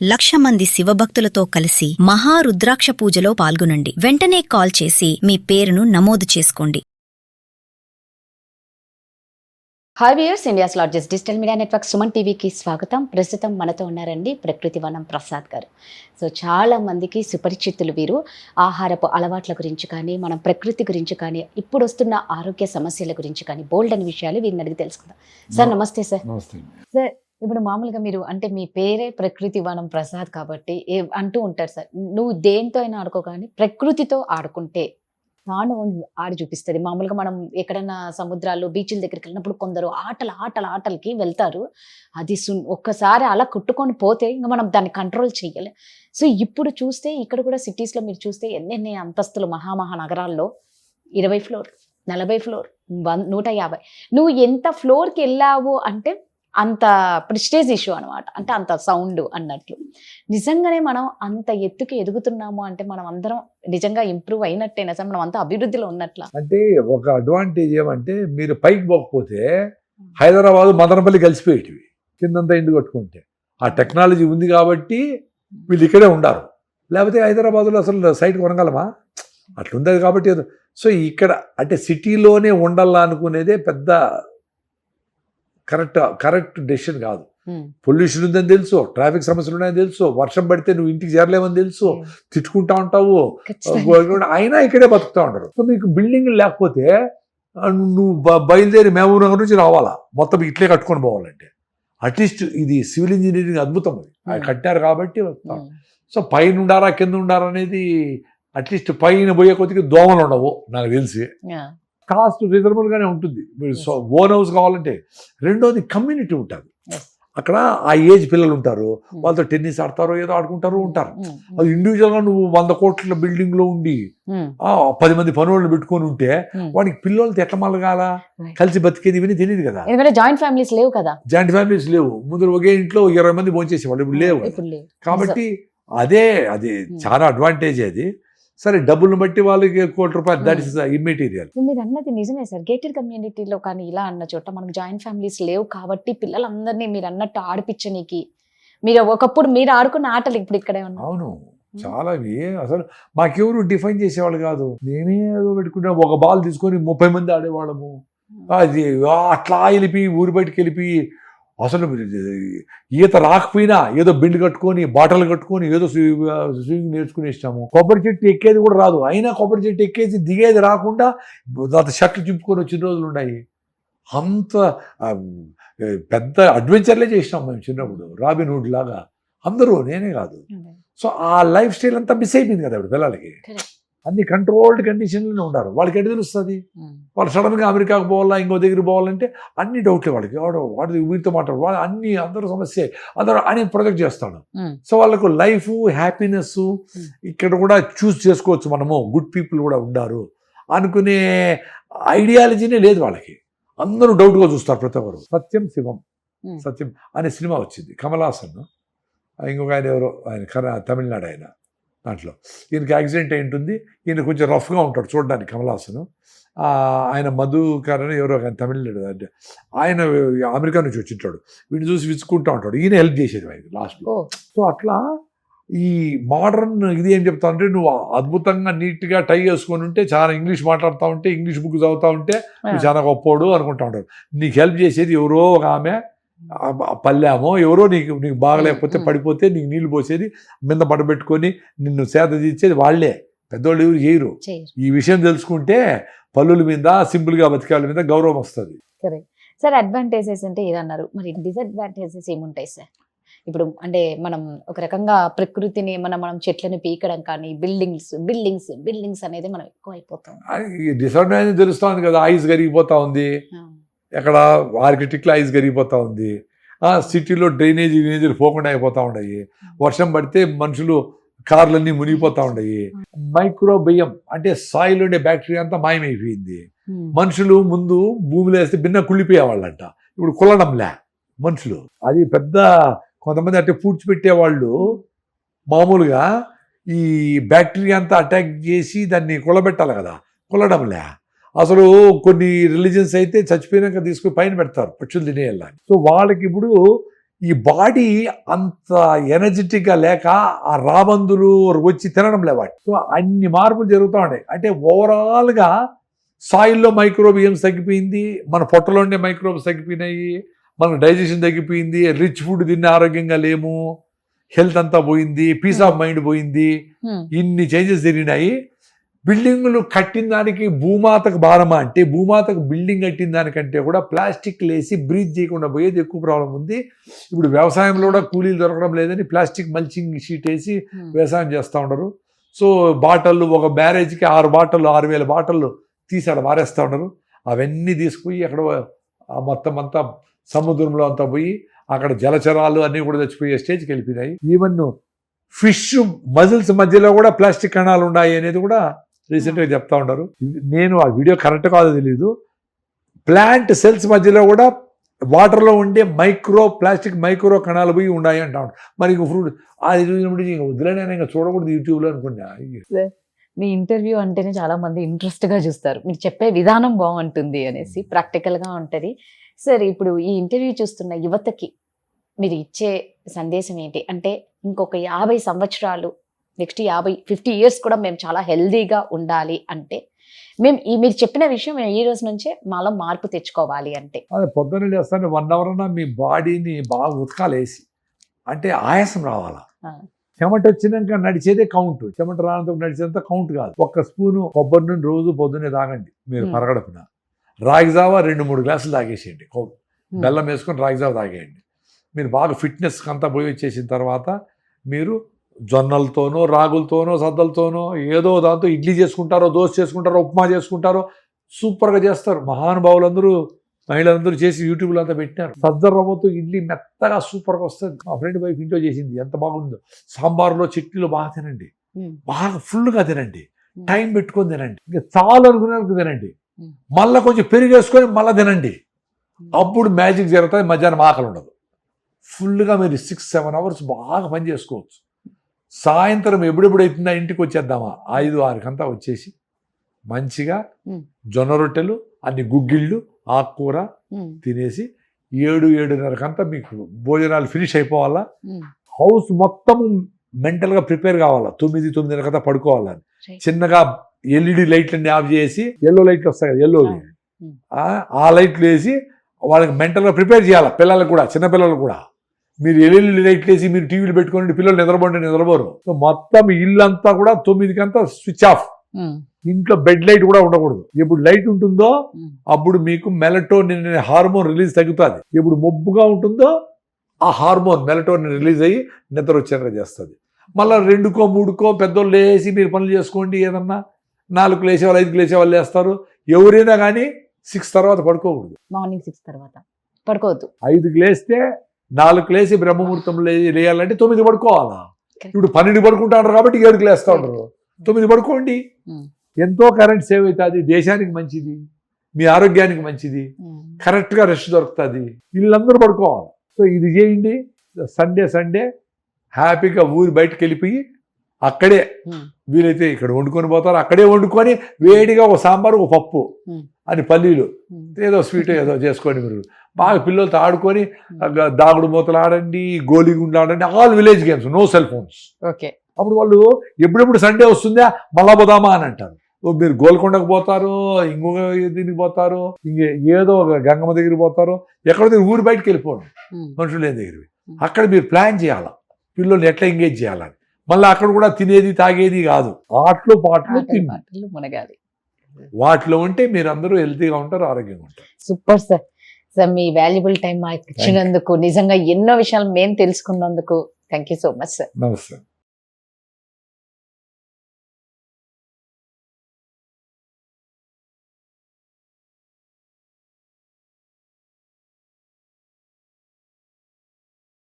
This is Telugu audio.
1,00,000 మంది శివభక్తులతో కలిసి మహారుద్రాక్ష పూజలో పాల్గొనండి. వెంటనే కాల్ చేసి మీ పేరును నమోదు చేసుకోండి. Hi viewers, India's largest digital media network Suman టీవీకి స్వాగతం. ప్రస్తుతం మనతో ఉన్నారండి ప్రకృతి వనం ప్రసాద్ గారు. సో చాలా మందికి సుపరిచితులు వీరు. ఆహారపు అలవాట్ల గురించి కానీ, మనం ప్రకృతి గురించి కానీ, ఇప్పుడు వస్తున్న ఆరోగ్య సమస్యల గురించి కానీ బోల్డ్ అని విషయాలు వీరిని అడిగి తెలుసుకుందాం. సార్ నమస్తే. సార్ ఇప్పుడు మామూలుగా మీరు అంటే మీ పేరే ప్రకృతి వనం ప్రసాద్ కాబట్టి అంటూ ఉంటారు సార్, నువ్వు దేంతో అయినా ఆడుకో కానీ ప్రకృతితో ఆడుకుంటే తాండవం ఆడి చూపిస్తుంది. మామూలుగా మనం ఎక్కడైనా సముద్రాలు బీచ్ల దగ్గరికి వెళ్ళినప్పుడు కొందరు ఆటలకి వెళ్తారు. అది ఒక్కసారి అలా కొట్టుకొని పోతే ఇంకా మనం దాన్ని కంట్రోల్ చెయ్యాలి. సో ఇప్పుడు చూస్తే ఇక్కడ కూడా సిటీస్లో మీరు చూస్తే ఎన్నెన్ని అంతస్తులు మహా నగరాల్లో 20 ఫ్లోర్ 40 ఫ్లోర్ 150 నువ్వు ఎంత ఫ్లోర్కి వెళ్ళావు అంటే అంత ప్రెస్టేజ్ ఇష్యూ అనమాట. అంటే అంత సౌండ్ అన్నట్లు. నిజంగానే మనం అంత ఎత్తుకి ఎదుగుతున్నాము అంటే మనం అందరం నిజంగా ఇంప్రూవ్ అయినట్టేనా సార్? మనం అంత అభివృద్ధిలో ఉన్నట్ల. అంటే ఒక అడ్వాంటేజ్ ఏమంటే మీరు పైకి పోకపోతే హైదరాబాద్ మదనపల్లి కలిసిపోయేటివి కిందంతా ఇంటి కట్టుకుంటే. ఆ టెక్నాలజీ ఉంది కాబట్టి వీళ్ళు ఇక్కడే ఉండారు. లేకపోతే హైదరాబాద్లో అసలు సైట్ కొనగలమా? అట్లుండదు కాబట్టి. సో ఇక్కడ అంటే సిటీలోనే ఉండాలనుకునేదే పెద్ద కరెక్ట్ డెసిషన్ కాదు. పొల్యూషన్ ఉందని తెలుసు, ట్రాఫిక్ సమస్యలు ఉన్నాయని తెలుసు, వర్షం పడితే నువ్వు ఇంటికి చేరలేమని తెలుసు, తిట్టుకుంటా ఉంటావు, అయినా ఇక్కడే బతుకుతూ ఉంటారు. సో మీకు బిల్డింగ్ లేకపోతే నువ్వు బయలుదేరి మహబూబ్ నగర్ నుంచి రావాలా, మొత్తం ఇట్లే కట్టుకొని పోవాలంటే. అట్లీస్ట్ ఇది సివిల్ ఇంజనీరింగ్ అద్భుతం, అది కట్టారు కాబట్టి వస్తాం. సో పైన ఉండారా కింద ఉండారా అనేది, అట్లీస్ట్ పైన పోయే కొద్దిగా దోమలు ఉండవు నాకు తెలిసి. కాస్ట్ రీజనబుల్గానే ఉంటుంది. మీరు ఓన్ హౌస్ కావాలంటే. రెండోది కమ్యూనిటీ ఉంటుంది అక్కడ. ఆ ఏజ్ పిల్లలు ఉంటారు, వాళ్ళతో టెన్నిస్ ఆడతారు, ఏదో ఆడుకుంటారు ఉంటారు. అది ఇండివిజువల్గా నువ్వు 100 కోట్ల బిల్డింగ్లో ఉండి 10 మంది పనులను పెట్టుకొని ఉంటే వాడికి పిల్లలతో ఎట్లా మలగాల, కలిసి బతికేది ఇవన్నీ తెలియదు కదా. జాయింట్ ఫ్యామిలీస్ లేవు కదా. జాయింట్ ఫ్యామిలీస్ లేవు. ముందు ఒకే ఇంట్లో 20 మంది భోంచేసేవాళ్ళు, ఇప్పుడు లేవు. కాబట్టి అది చాలా అడ్వాంటేజ్. అది సరే, డబ్బులను బట్టి వాళ్ళకి ₹1,00,00,000 దట్ ఇస్ ఇమ్మెటీరియల్. మీరు అన్నది నిజమే సార్. గేటెడ్ కమ్యూనిటీలో కానీ ఇలా అన్న చోట మనకు జాయింట్ ఫ్యామిలీస్ లేవు కాబట్టి పిల్లలందరినీ మీరు అన్నట్టు ఆడిపించనీకి మీరు ఒకప్పుడు మీరు ఆడుకున్న ఆటలు ఇప్పుడు ఇక్కడే ఉన్నాయి. అవును, చాలా అసలు మాకెవరు డిఫైన్ చేసేవాళ్ళు కాదు. నేనే ఏదో పెట్టుకుంటే ఒక బాల్ తీసుకొని 30 మంది ఆడేవాళ్ళము. అది అట్లా వెళ్ళిపి ఊరి బయటికి వెళ్ళిపి అసలు ఈత రాకపోయినా ఏదో బిండు కట్టుకొని బాటలు కట్టుకొని ఏదో స్విమ్మింగ్ నేర్చుకుని ఇస్తాము. కొబ్బరి చెట్టు ఎక్కేది కూడా రాదు, అయినా కొబ్బరి చెట్టు ఎక్కేసి దిగేది రాకుండా దాని షర్ట్లు చింపుకొని వచ్చిన రోజులు ఉన్నాయి. అంత పెద్ద అడ్వెంచర్లే చేసినాం మేము చిన్నప్పుడు, రాబిన్ హుడ్ లాగా అందరూ, నేనే కాదు. సో ఆ లైఫ్ స్టైల్ అంతా మిస్ అయిపోయింది కదా ఇప్పుడు పిల్లలకి. అన్ని కంట్రోల్డ్ కండిషన్లోనే ఉన్నారు. వాళ్ళకి ఎటు తెలుస్తుంది? వాళ్ళు సడన్గా అమెరికాకు పోవాలా, ఇంకో దగ్గర పోవాలంటే అన్ని డౌట్లే వాళ్ళకి. వాడు వీటితో మాట్లాడు, వాళ్ళు అందరూ సమస్య, అందరూ అని ప్రొజెక్ట్ చేస్తాడు. సో వాళ్ళకు లైఫ్ హ్యాపీనెస్ ఇక్కడ కూడా చూస్ చేసుకోవచ్చు మనము, గుడ్ పీపుల్ కూడా ఉన్నారు అనుకునే ఐడియాలజీనే లేదు వాళ్ళకి. అందరూ డౌట్గా చూస్తారు ప్రతి ఒక్కరు. సత్యం శివం సత్యం అనే సినిమా వచ్చింది, కమల్ హాసన్, ఇంకొక ఆయన ఎవరో, ఆయన తమిళనాడు ఆయన. దాంట్లో ఈయనకి యాక్సిడెంట్ అయి ఉంటుంది. ఈయన కొంచెం రఫ్గా ఉంటాడు చూడడానికి, కమల్ హాసన్. ఆయన మధుకర్ అని ఎవరో ఆయన తమిళనాడు, అంటే ఆయన అమెరికా నుంచి వచ్చింటాడు. వీడిని చూసి విచ్చుకుంటూ ఉంటాడు, ఈయన హెల్ప్ చేసేది ఆయన లాస్ట్లో. సో అట్లా ఈ మోడర్న్ ఇది ఏం చెప్తా ఉంటే, నువ్వు అద్భుతంగా నీట్గా టై వేసుకొని ఉంటే, చాలా ఇంగ్లీష్ మాట్లాడుతూ ఉంటే, ఇంగ్లీష్ బుక్ చదువుతూ ఉంటే నువ్వు చాలా గొప్పోడు అనుకుంటా ఉంటాడు. నీకు హెల్ప్ చేసేది ఎవరో ఒక ఆమె, పల్లెమో ఎవరో, నీకు బాగలేకపోతే పడిపోతే నీకు నీళ్లు పోసేది, మీద పడబెట్టుకొని నిన్ను సేద తీర్చేది వాళ్ళే, పెద్దోళ్ళు ఎవరు చేయరు. ఈ విషయం తెలుసుకుంటే పల్లుల మీద, సింపుల్గా బతికే వాళ్ళ మీద గౌరవం వస్తుంది. సార్ అడ్వాంటేజెస్ అంటే ఏదన్నారు, మరి డిసడ్వాంటేజెస్ ఏముంటాయి సార్? ఇప్పుడు అంటే మనం ఒక రకంగా ప్రకృతిని మనం చెట్లను పీకడం కానీ, బిల్డింగ్స్ అనేది మనం ఎక్కువ అయిపోతాం. డిసడ్వాంటేజ్ తెలుస్తుంది కదా, ఐస్ కరిగిపోతా ఉంది, ఎక్కడ ఆర్కిటెక్ట్లో ఐస్ కరిగిపోతూ ఉంది, సిటీలో డ్రైనేజీలు పోకుండా అయిపోతూ ఉన్నాయి, వర్షం పడితే మనుషులు కార్లన్నీ మునిగిపోతూ ఉన్నాయి, మైక్రోబియం అంటే సాయిల్ ఉండే బ్యాక్టీరియా అంతా మాయమైపోయింది. మనుషులు ముందు భూమిలో వేస్తే భిన్న కుళ్ళిపోయేవాళ్ళంట, ఇప్పుడు కుల్లడంలే మనుషులు. అది పెద్ద కొంతమంది అంటే పూడ్చిపెట్టేవాళ్ళు మామూలుగా ఈ బ్యాక్టీరియా అంతా అటాక్ చేసి దాన్ని కుళ్ళబెట్టాలి కదా, కుల్లడంలే. అసలు కొన్ని రిలీజియన్స్ అయితే చచ్చిపోయినాక తీసుకుని పైన పెడతారు పక్షులు తినేయాలని. సో వాళ్ళకి ఇప్పుడు ఈ బాడీ అంత ఎనర్జెటిక్గా లేక ఆ రాబందులు వచ్చి తినడం లేవాటి. సో అన్ని మార్పులు జరుగుతూ ఉన్నాయి. అంటే ఓవరాల్గా సాయిల్లో మైక్రోబియమ్స్ తగ్గిపోయింది, మన పొట్టలో ఉండే మైక్రోబ్స్ తగ్గిపోయినాయి, మన డైజెషన్ తగ్గిపోయింది, రిచ్ ఫుడ్ తిన్న ఆరోగ్యంగా లేము, హెల్త్ అంతా పోయింది, పీస్ ఆఫ్ మైండ్ పోయింది. ఇన్ని చేంజెస్ జరిగినాయి. బిల్డింగులు కట్టిన దానికి భూమాతకు భారమా అంటే, భూమాతకు బిల్డింగ్ కట్టిన దానికంటే కూడా ప్లాస్టిక్ లేసి బ్రీత్ చేయకుండా పోయేది ఎక్కువ ప్రాబ్లం ఉంది. ఇప్పుడు వ్యవసాయంలో కూడా కూలీలు దొరకడం లేదని ప్లాస్టిక్ మల్చింగ్ షీట్ వేసి వ్యవసాయం చేస్తూ ఉండరు. సో బాటళ్ళు, ఒక బ్యారేజ్కి 6 బాటళ్ళు 6,000 బాటళ్ళు తీసి అక్కడ మారేస్తూ ఉండరు. అవన్నీ తీసుకుపోయి అక్కడ మొత్తం అంతా సముద్రంలో అంతా పోయి అక్కడ జలచరాలు అన్నీ కూడా చచ్చిపోయే స్టేజ్కి వెళ్ళిపోయినాయి. ఈవెన్ ఫిష్ మజిల్స్ మధ్యలో కూడా ప్లాస్టిక్ కణాలు ఉన్నాయి అనేది కూడా రీసెంట్గా చెప్తా ఉంటారు. నేను ఆ వీడియో కరెక్ట్ కాదో తెలీదు. ప్లాంట్ సెల్స్ మధ్యలో కూడా వాటర్లో ఉండే ప్లాస్టిక్ మైక్రో కణాలు పోయి ఉన్నాయి అంటా ఉంటారు. మరి ఇంక ఫ్రూట్ అది వదిలేనైనా ఇంకా చూడకూడదు యూట్యూబ్లో అనుకున్నా. మీ ఇంటర్వ్యూ అంటేనే చాలా మంది ఇంట్రెస్ట్గా చూస్తారు, మీరు చెప్పే విధానం బాగుంటుంది అనేసి, ప్రాక్టికల్గా ఉంటుంది. సరే, ఇప్పుడు ఈ ఇంటర్వ్యూ చూస్తున్న యువతకి మీరు ఇచ్చే సందేశం ఏంటి? అంటే ఇంకొక 50 సంవత్సరాలు, నెక్స్ట్ 50 ఇయర్స్ కూడా మేము చాలా హెల్దీగా ఉండాలి అంటే, మీరు చెప్పిన విషయం మేము ఈ రోజు నుంచే మాలో మార్పు తెచ్చుకోవాలి అంటే, అదే పొద్దున్న లేస్తానే 1 అవర్ అన్నా మీ బాడీని బాగా ఉతకాలేసి, అంటే ఆయాసం రావాలా. చెమట వచ్చినాక నడిచేదే కౌంట్, చెమట రానంత నడిచేంత కౌంట్ కాదు. 1 స్పూను కొబ్బరి నూనె రోజు పొద్దున్నే తాగండి మీరు పరగడుపున. రాగి జావా 2-3 గ్లాసులు తాగేసేయండి. బెల్లం వేసుకొని రాగి జావా తాగేయండి. మీరు బాగా ఫిట్నెస్ అంతా పోయి వచ్చేసిన తర్వాత మీరు జొన్నలతోనో, రాగులతోనో, సద్దలతోనో ఏదో దాంతో ఇడ్లీ చేసుకుంటారో, దోశ చేసుకుంటారో, ఉప్మా చేసుకుంటారో, సూపర్గా చేస్తారు. మహానుభావులందరూ, మహిళలందరూ చేసి యూట్యూబ్లో అంతా పెట్టినారు. సజ్జ రవ్వతో ఇడ్లీ మెత్తగా సూపర్గా వస్తుంది. మా ఫ్రెండ్ వైఫ్ ఇంట్లో చేసింది, ఎంత బాగుందో. సాంబార్లో, చట్నీలో బాగా తినండి, బాగా ఫుల్గా తినండి, టైం పెట్టుకొని తినండి, ఇంకా చాలు అనుకునేందుకు తినండి, మళ్ళీ కొంచెం పెరిగేసుకొని మళ్ళీ తినండి. అప్పుడు మ్యాజిక్ జరుగుతుంది. మధ్యాహ్నం ఆకలి ఉండదు. ఫుల్గా మీరు 6-7 అవర్స్ బాగా పని చేసుకోవచ్చు. సాయంత్రం ఎప్పుడెప్పుడు అవుతుందా ఇంటికి వచ్చేద్దామా 5-6 వచ్చేసి మంచిగా జొన్న రొట్టెలు, అన్ని గుగ్గిళ్ళు, ఆకుకూర తినేసి 7-7:30 మీకు భోజనాలు ఫినిష్ అయిపోవాలా. హౌస్ మొత్తం మెంటల్గా ప్రిపేర్ కావాలా. 9-9:30 పడుకోవాలని. చిన్నగా LED లైట్లన్నీ ఆఫ్ చేసి, ఎల్లో లైట్లు వస్తాయి కదా, ఎల్లో ఆ లైట్లు వేసి వాళ్ళకి మెంటల్గా ప్రిపేర్ చేయాలి. పిల్లలకు కూడా, చిన్నపిల్లలకు కూడా. మీరు LED లైట్లు వేసి మీరు టీవీలు పెట్టుకొని పిల్లలు నిద్రపోరు. సో మొత్తం ఇల్లంతా కూడా 9కి స్విచ్ ఆఫ్. ఇంట్లో బెడ్ లైట్ కూడా ఉండకూడదు. ఎప్పుడు లైట్ ఉంటుందో అప్పుడు మీకు మెలటోనిన్ అనే హార్మోన్ రిలీజ్ తగ్గుతుంది. ఎప్పుడు మొబ్బుగా ఉంటుందో ఆ హార్మోన్ మెలటోనిన్ రిలీజ్ అయ్యి నిద్ర వచ్చేలా చేస్తుంది. మళ్ళీ 2-3 పెద్దోళ్ళు లేసి మీరు పనులు చేసుకోండి. ఏదన్నా 4కు లేచేవాళ్ళు, 5కు లేచేవాళ్ళు లేస్తారు. ఎవరైనా కానీ 6 తర్వాత పడుకోకూడదు. మార్నింగ్ 6 తర్వాత పడుకోవద్దు. 5కు లేస్తే 4కు లేచి బ్రహ్మముహూర్తం లేయాలంటే 9 పడుకోవాలా. ఇప్పుడు 12 పడుకుంటారు కాబట్టి 7కు లేస్తూ ఉంటారు. 9 పడుకోండి. ఎంతో కరెంట్ సేవ్ అవుతుంది, దేశానికి మంచిది, మీ ఆరోగ్యానికి మంచిది, కరెక్ట్గా రెస్ట్ దొరుకుతుంది. వీళ్ళందరూ పడుకోవాలి. సో ఇది చేయండి. సండే హ్యాపీగా ఊరి బయటకు వెళ్ళిపోయి అక్కడే వీలైతే ఇక్కడ వండుకొని పోతారు. అక్కడే వండుకొని వేడిగా ఒక సాంబారు, ఒక పప్పు అని, పల్లీలు, ఏదో స్వీట్ ఏదో చేసుకొని మీరు బాగా పిల్లలతో ఆడుకొని దాగుడు మూతలు ఆడండి, గోలిగుండు ఆడండి. All village games, no cell phones. Okay. అప్పుడు వాళ్ళు ఎప్పుడెప్పుడు సండే వస్తుందా మళ్ళా పోదామా అని అంటారు. మీరు గోల్కొండకు పోతారు, ఇంకొక దీనికి పోతారు, ఏదో ఒక గంగమ్మ దగ్గరికి పోతారు, ఎక్కడో దగ్గర ఊరి బయటకు వెళ్ళిపోండి, మనుషులు లేని దగ్గరికి. అక్కడ మీరు ప్లాన్ చేయాలా పిల్లల్ని ఎట్లా ఎంగేజ్ చేయాలని. మళ్ళీ అక్కడ కూడా తినేది తాగేది కాదు, ఆటలు పాటలు మునగాలి. వాటిలో ఉంటే మీరు అందరూ హెల్తీగా ఉంటారు, ఆరోగ్యంగా ఉంటారు. Super sir. సార్ మీ వాల్యుబుల్ టైం మాకు ఇచ్చినందుకు, నిజంగా ఎన్నో విషయాలు మేము తెలుసుకున్నందుకు thank you so much sir. నమస్తే.